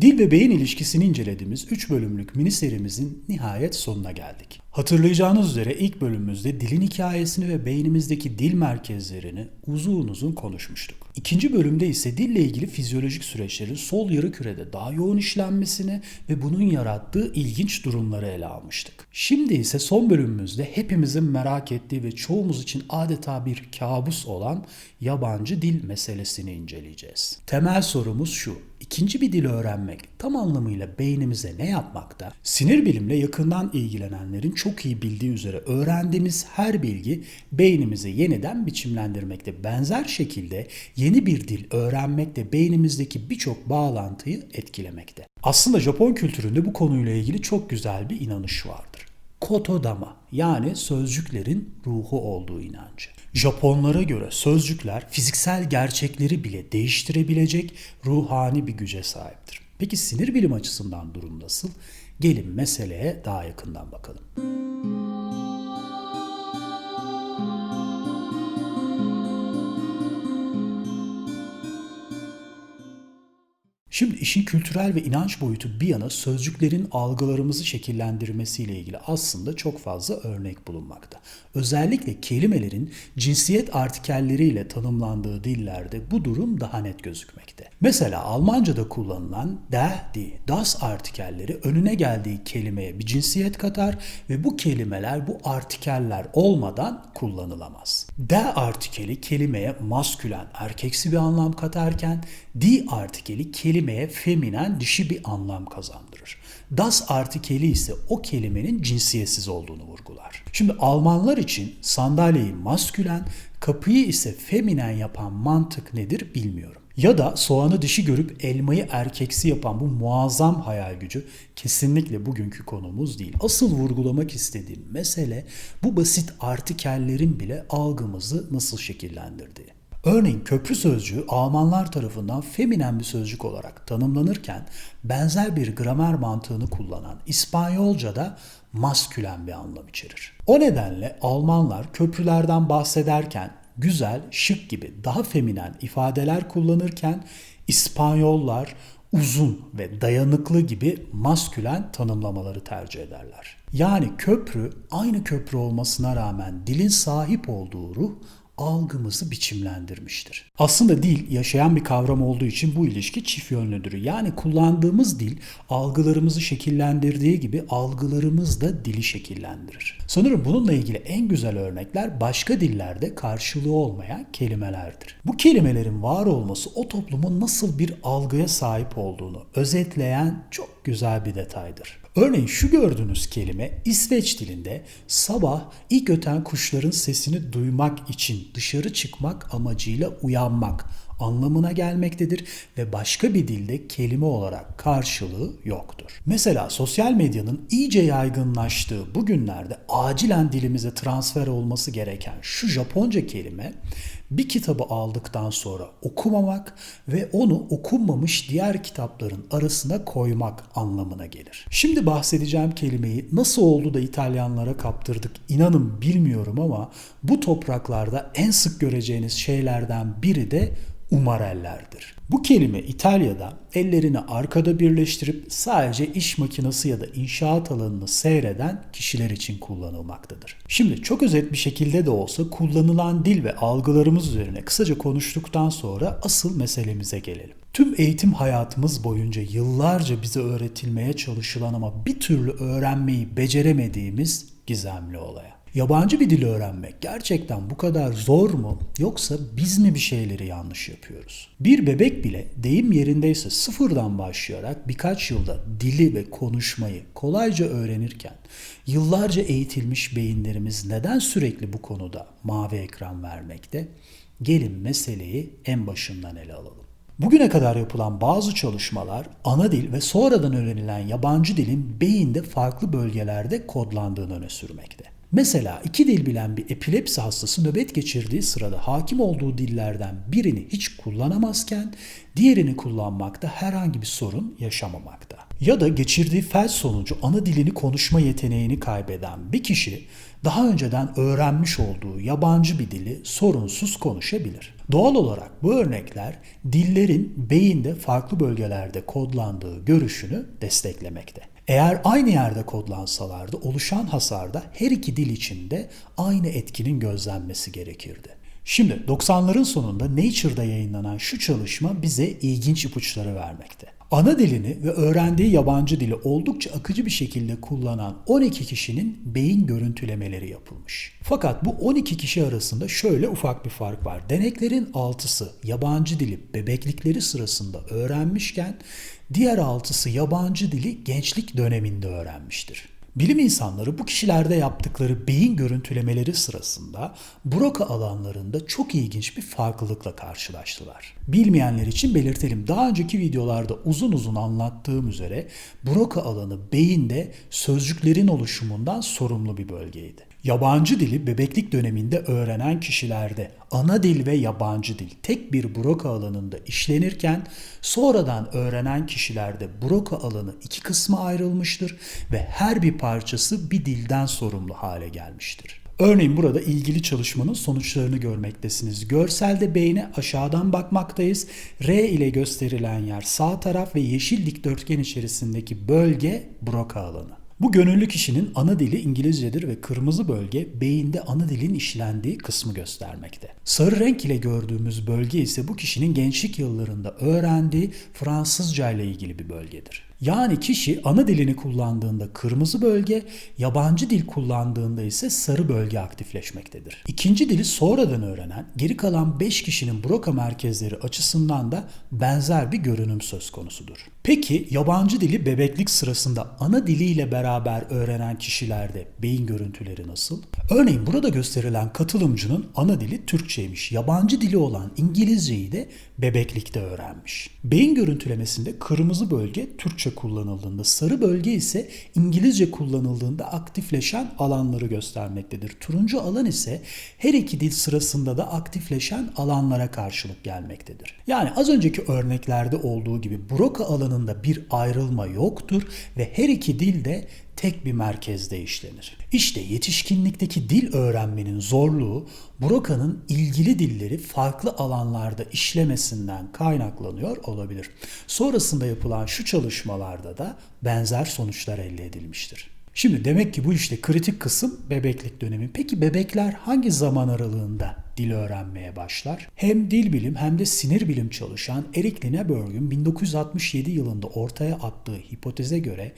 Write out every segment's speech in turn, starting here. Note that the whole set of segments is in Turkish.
Dil ve beyin ilişkisini incelediğimiz 3 bölümlük mini serimizin nihayet sonuna geldik. Hatırlayacağınız üzere ilk bölümümüzde dilin hikayesini ve beynimizdeki dil merkezlerini uzun uzun konuşmuştuk. İkinci bölümde ise dille ilgili fizyolojik süreçlerin sol yarıkürede daha yoğun işlenmesini ve bunun yarattığı ilginç durumları ele almıştık. Şimdi ise son bölümümüzde hepimizin merak ettiği ve çoğumuz için adeta bir kabus olan yabancı dil meselesini inceleyeceğiz. Temel sorumuz şu: İkinci bir dil öğrenmek tam anlamıyla beynimize ne yapmakta? Sinir bilimle yakından ilgilenenlerin çok iyi bildiği üzere öğrendiğimiz her bilgi beynimizi yeniden biçimlendirmekte. Benzer şekilde yeni bir dil öğrenmek de beynimizdeki birçok bağlantıyı etkilemekte. Aslında Japon kültüründe bu konuyla ilgili çok güzel bir inanış vardır. Kotodama, yani sözcüklerin ruhu olduğu inancı. Japonlara göre sözcükler fiziksel gerçekleri bile değiştirebilecek ruhani bir güce sahiptir. Peki sinir bilim açısından durum nasıl? Gelin meseleye daha yakından bakalım. Şimdi işin kültürel ve inanç boyutu bir yana sözcüklerin algılarımızı şekillendirmesiyle ilgili aslında çok fazla örnek bulunmakta. Özellikle kelimelerin cinsiyet artikelleriyle tanımlandığı dillerde bu durum daha net gözükmekte. Mesela Almanca'da kullanılan der, die, das artikelleri önüne geldiği kelimeye bir cinsiyet katar ve bu kelimeler bu artikeller olmadan kullanılamaz. Der artikeli kelimeye maskülen, erkeksi bir anlam katarken die artikeli kelimeye feminen, dişi bir anlam kazandırır. Das artikeli ise o kelimenin cinsiyetsiz olduğunu vurgular. Şimdi Almanlar için sandalyeyi maskülen, kapıyı ise feminen yapan mantık nedir bilmiyorum. Ya da soğanı dişi görüp elmayı erkeksi yapan bu muazzam hayal gücü kesinlikle bugünkü konumuz değil. Asıl vurgulamak istediğim mesele bu basit artikellerin bile algımızı nasıl şekillendirdiği. Örneğin köprü sözcüğü Almanlar tarafından feminen bir sözcük olarak tanımlanırken benzer bir gramer mantığını kullanan İspanyolca'da maskülen bir anlam içerir. O nedenle Almanlar köprülerden bahsederken güzel, şık gibi daha feminen ifadeler kullanırken İspanyollar uzun ve dayanıklı gibi maskülen tanımlamaları tercih ederler. Yani köprü aynı köprü olmasına rağmen dilin sahip olduğu ruh algımızı biçimlendirmiştir. Aslında dil yaşayan bir kavram olduğu için bu ilişki çift yönlüdür. Yani kullandığımız dil algılarımızı şekillendirdiği gibi algılarımız da dili şekillendirir. Sanırım bununla ilgili en güzel örnekler başka dillerde karşılığı olmayan kelimelerdir. Bu kelimelerin var olması o toplumun nasıl bir algıya sahip olduğunu özetleyen çok güzel bir detaydır. Örneğin şu gördüğünüz kelime İsveç dilinde sabah ilk öten kuşların sesini duymak için dışarı çıkmak amacıyla uyanmak anlamına gelmektedir ve başka bir dilde kelime olarak karşılığı yoktur. Mesela sosyal medyanın iyice yaygınlaştığı bu günlerde acilen dilimize transfer olması gereken şu Japonca kelime bir kitabı aldıktan sonra okumamak ve onu okunmamış diğer kitapların arasına koymak anlamına gelir. Şimdi bahsedeceğim kelimeyi nasıl oldu da İtalyanlara kaptırdık inanın bilmiyorum ama bu topraklarda en sık göreceğiniz şeylerden biri de umarellerdir. Bu kelime İtalya'da ellerini arkada birleştirip sadece iş makinesi ya da inşaat alanını seyreden kişiler için kullanılmaktadır. Şimdi çok özet bir şekilde de olsa kullanılan dil ve algılarımız üzerine kısaca konuştuktan sonra asıl meselemize gelelim. Tüm eğitim hayatımız boyunca yıllarca bize öğretilmeye çalışılan ama bir türlü öğrenmeyi beceremediğimiz gizemli olaya. Yabancı bir dil öğrenmek gerçekten bu kadar zor mu yoksa biz mi bir şeyleri yanlış yapıyoruz? Bir bebek bile deyim yerindeyse sıfırdan başlayarak birkaç yılda dili ve konuşmayı kolayca öğrenirken yıllarca eğitilmiş beyinlerimiz neden sürekli bu konuda mavi ekran vermekte? Gelin meseleyi en başından ele alalım. Bugüne kadar yapılan bazı çalışmalar ana dil ve sonradan öğrenilen yabancı dilin beyinde farklı bölgelerde kodlandığını öne sürmekte. Mesela iki dil bilen bir epilepsi hastası nöbet geçirdiği sırada hakim olduğu dillerden birini hiç kullanamazken diğerini kullanmakta herhangi bir sorun yaşamamakta. Ya da geçirdiği felç sonucu ana dilini konuşma yeteneğini kaybeden bir kişi daha önceden öğrenmiş olduğu yabancı bir dili sorunsuz konuşabilir. Doğal olarak bu örnekler dillerin beyinde farklı bölgelerde kodlandığı görüşünü desteklemekte. Eğer aynı yerde kodlansalardı oluşan hasarda her iki dil içinde aynı etkinin gözlenmesi gerekirdi. Şimdi 90'ların sonunda Nature'da yayınlanan şu çalışma bize ilginç ipuçları vermekte. Ana dilini ve öğrendiği yabancı dili oldukça akıcı bir şekilde kullanan 12 kişinin beyin görüntülemeleri yapılmış. Fakat bu 12 kişi arasında şöyle ufak bir fark var. Deneklerin 6'sı yabancı dili bebeklikleri sırasında öğrenmişken diğer 6'sı yabancı dili gençlik döneminde öğrenmiştir. Bilim insanları bu kişilerde yaptıkları beyin görüntülemeleri sırasında Broca alanlarında çok ilginç bir farklılıkla karşılaştılar. Bilmeyenler için belirtelim. Daha önceki videolarda uzun uzun anlattığım üzere Broca alanı beyinde sözcüklerin oluşumundan sorumlu bir bölgeydi. Yabancı dili bebeklik döneminde öğrenen kişilerde ana dil ve yabancı dil tek bir Broca alanında işlenirken sonradan öğrenen kişilerde Broca alanı iki kısma ayrılmıştır ve her bir parçası bir dilden sorumlu hale gelmiştir. Örneğin burada ilgili çalışmanın sonuçlarını görmektesiniz. Görselde beyne aşağıdan bakmaktayız. R ile gösterilen yer sağ taraf ve yeşil dikdörtgen içerisindeki bölge Broca alanı. Bu gönüllü kişinin ana dili İngilizcedir ve kırmızı bölge beyinde ana dilin işlendiği kısmı göstermekte. Sarı renk ile gördüğümüz bölge ise bu kişinin gençlik yıllarında öğrendiği Fransızca ile ilgili bir bölgedir. Yani kişi ana dilini kullandığında kırmızı bölge, yabancı dil kullandığında ise sarı bölge aktifleşmektedir. İkinci dili sonradan öğrenen geri kalan 5 kişinin Broca merkezleri açısından da benzer bir görünüm söz konusudur. Peki yabancı dili bebeklik sırasında ana diliyle beraber öğrenen kişilerde beyin görüntüleri nasıl? Örneğin burada gösterilen katılımcının ana dili Türkçeymiş. Yabancı dili olan İngilizceyi de bebeklikte öğrenmiş. Beyin görüntülemesinde kırmızı bölge Türkçe kullanıldığında, sarı bölge ise İngilizce kullanıldığında aktifleşen alanları göstermektedir. Turuncu alan ise her iki dil sırasında da aktifleşen alanlara karşılık gelmektedir. Yani az önceki örneklerde olduğu gibi Broca alanında bir ayrılma yoktur ve her iki dil de tek bir merkezde işlenir. İşte yetişkinlikteki dil öğrenmenin zorluğu Broca'nın ilgili dilleri farklı alanlarda işlemesinden kaynaklanıyor olabilir. Sonrasında yapılan şu çalışmalarda da benzer sonuçlar elde edilmiştir. Şimdi demek ki bu işte kritik kısım bebeklik dönemi. Peki bebekler hangi zaman aralığında dil öğrenmeye başlar? Hem dil bilim hem de sinir bilim çalışan Eric Lineberg'ün 1967 yılında ortaya attığı hipoteze göre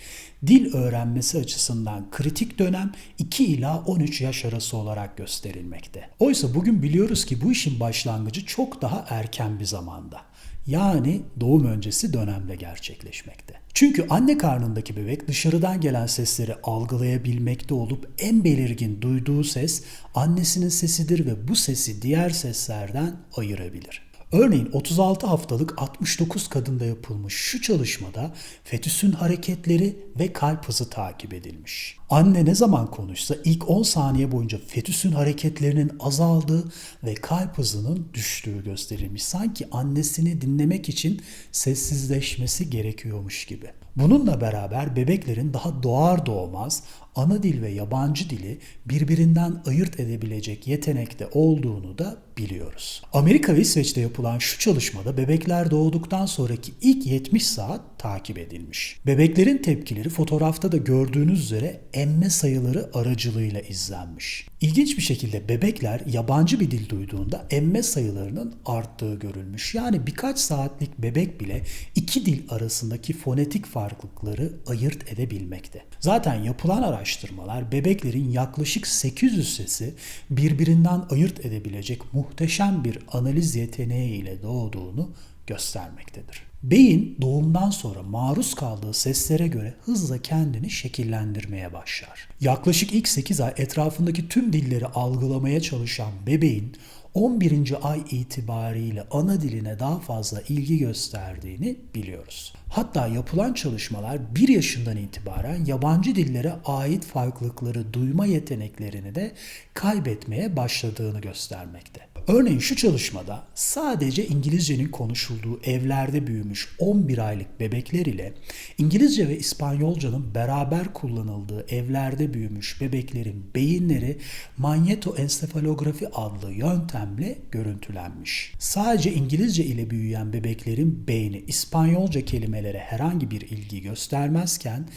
dil öğrenmesi açısından kritik dönem 2 ila 13 yaş arası olarak gösterilmekte. Oysa bugün biliyoruz ki bu işin başlangıcı çok daha erken bir zamanda. Yani doğum öncesi dönemde gerçekleşmekte. Çünkü anne karnındaki bebek dışarıdan gelen sesleri algılayabilmekte olup en belirgin duyduğu ses annesinin sesidir ve bu sesi diğer seslerden ayırabilir. Örneğin 36 haftalık 69 kadında yapılmış şu çalışmada fetüsün hareketleri ve kalp hızı takip edilmiş. Anne ne zaman konuşsa ilk 10 saniye boyunca fetüsün hareketlerinin azaldığı ve kalp hızının düştüğü gösterilmiş. Sanki annesini dinlemek için sessizleşmesi gerekiyormuş gibi. Bununla beraber bebeklerin daha doğar doğmaz ana dil ve yabancı dili birbirinden ayırt edebilecek yetenekte olduğunu da biliyoruz. Amerika ve İsveç'te yapılan şu çalışmada bebekler doğduktan sonraki ilk 70 saat takip edilmiş. Bebeklerin tepkileri fotoğrafta da gördüğünüz üzere emme sayıları aracılığıyla izlenmiş. İlginç bir şekilde bebekler yabancı bir dil duyduğunda emme sayılarının arttığı görülmüş. Yani birkaç saatlik bebek bile iki dil arasındaki fonetik farklılıkları ayırt edebilmekte. Zaten yapılan araştırmalar bebeklerin yaklaşık 800 sesi birbirinden ayırt edebilecek muhteşem bir analiz yeteneğiyle doğduğunu göstermektedir. Beyin doğumdan sonra maruz kaldığı seslere göre hızla kendini şekillendirmeye başlar. Yaklaşık ilk 8 ay etrafındaki tüm dilleri algılamaya çalışan bebeğin 11. ay itibariyle ana diline daha fazla ilgi gösterdiğini biliyoruz. Hatta yapılan çalışmalar 1 yaşından itibaren yabancı dillere ait farklılıkları duyma yeteneklerini de kaybetmeye başladığını göstermekte. Örneğin şu çalışmada sadece İngilizcenin konuşulduğu evlerde büyümüş 11 aylık bebekler ile İngilizce ve İspanyolcanın beraber kullanıldığı evlerde büyümüş bebeklerin beyinleri manyetoensefalografi adlı yöntemle görüntülenmiş. Sadece İngilizce ile büyüyen bebeklerin beyni İspanyolca kelimelere herhangi bir ilgi göstermezken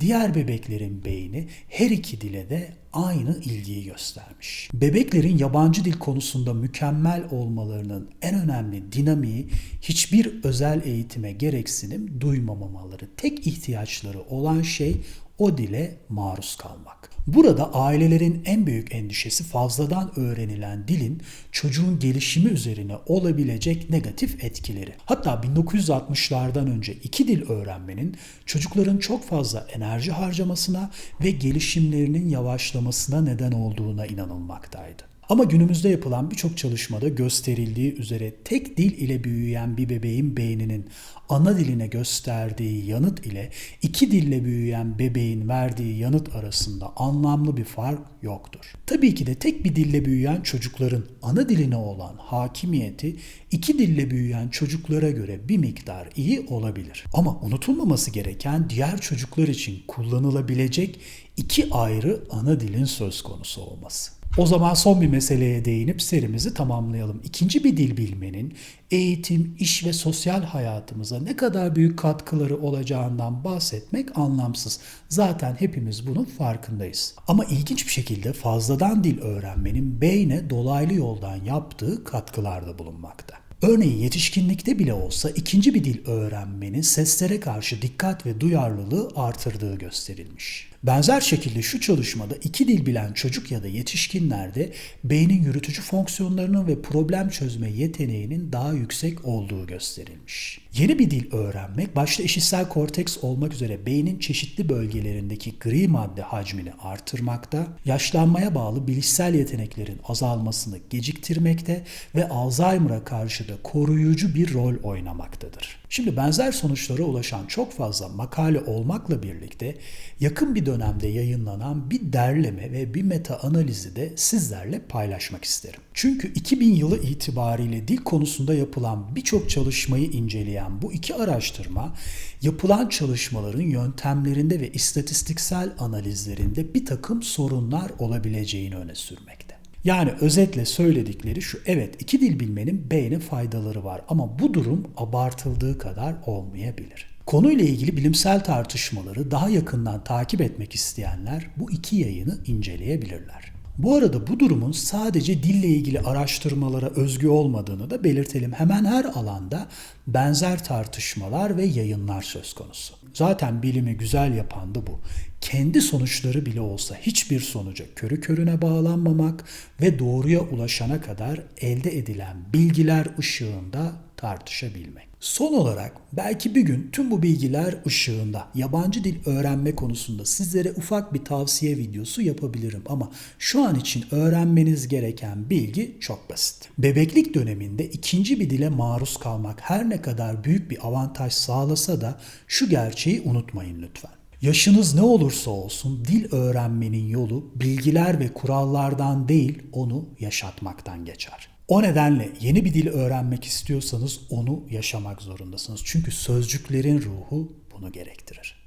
diğer bebeklerin beyni her iki dile de aynı ilgiyi göstermiş. Bebeklerin yabancı dil konusunda mükemmel olmalarının en önemli dinamiği hiçbir özel eğitime gereksinim duymamamaları. Tek ihtiyaçları olan şey o dile maruz kalmak. Burada ailelerin en büyük endişesi fazladan öğrenilen dilin çocuğun gelişimi üzerine olabilecek negatif etkileri. Hatta 1960'lardan önce iki dil öğrenmenin çocukların çok fazla enerji harcamasına ve gelişimlerinin yavaşlamasına neden olduğuna inanılmaktaydı. Ama günümüzde yapılan birçok çalışmada gösterildiği üzere tek dil ile büyüyen bir bebeğin beyninin ana diline gösterdiği yanıt ile iki dille büyüyen bebeğin verdiği yanıt arasında anlamlı bir fark yoktur. Tabii ki de tek bir dille büyüyen çocukların ana diline olan hakimiyeti iki dille büyüyen çocuklara göre bir miktar iyi olabilir. Ama unutulmaması gereken diğer çocuklar için kullanılabilecek iki ayrı ana dilin söz konusu olması. O zaman son bir meseleye değinip serimizi tamamlayalım. İkinci bir dil bilmenin eğitim, iş ve sosyal hayatımıza ne kadar büyük katkıları olacağından bahsetmek anlamsız. Zaten hepimiz bunun farkındayız. Ama ilginç bir şekilde fazladan dil öğrenmenin beyne dolaylı yoldan yaptığı katkılarda bulunmakta. Örneğin yetişkinlikte bile olsa ikinci bir dil öğrenmenin seslere karşı dikkat ve duyarlılığı artırdığı gösterilmiş. Benzer şekilde şu çalışmada iki dil bilen çocuk ya da yetişkinlerde beynin yürütücü fonksiyonlarının ve problem çözme yeteneğinin daha yüksek olduğu gösterilmiş. Yeni bir dil öğrenmek başta işitsel korteks olmak üzere beynin çeşitli bölgelerindeki gri madde hacmini artırmakta, yaşlanmaya bağlı bilişsel yeteneklerin azalmasını geciktirmekte ve Alzheimer'a karşı da koruyucu bir rol oynamaktadır. Şimdi benzer sonuçlara ulaşan çok fazla makale olmakla birlikte yakın bir dönemde yayınlanan bir derleme ve bir meta analizi de sizlerle paylaşmak isterim. Çünkü 2000 yılı itibariyle dil konusunda yapılan birçok çalışmayı inceleyen bu iki araştırma, yapılan çalışmaların yöntemlerinde ve istatistiksel analizlerinde bir takım sorunlar olabileceğini öne sürmekte. Yani özetle söyledikleri şu: evet, iki dil bilmenin beyne faydaları var ama bu durum abartıldığı kadar olmayabilir. Konuyla ilgili bilimsel tartışmaları daha yakından takip etmek isteyenler bu iki yayını inceleyebilirler. Bu arada bu durumun sadece dille ilgili araştırmalara özgü olmadığını da belirtelim. Hemen her alanda benzer tartışmalar ve yayınlar söz konusu. Zaten bilimi güzel yapan da bu. Kendi sonuçları bile olsa hiçbir sonuca körü körüne bağlanmamak ve doğruya ulaşana kadar elde edilen bilgiler ışığında tartışabilmek. Son olarak belki bir gün tüm bu bilgiler ışığında yabancı dil öğrenme konusunda sizlere ufak bir tavsiye videosu yapabilirim ama şu an için öğrenmeniz gereken bilgi çok basit. Bebeklik döneminde ikinci bir dile maruz kalmak her ne kadar büyük bir avantaj sağlasa da şu gerçeği unutmayın lütfen. Yaşınız ne olursa olsun dil öğrenmenin yolu bilgiler ve kurallardan değil, onu yaşatmaktan geçer. O nedenle yeni bir dil öğrenmek istiyorsanız onu yaşamak zorundasınız. Çünkü sözcüklerin ruhu bunu gerektirir.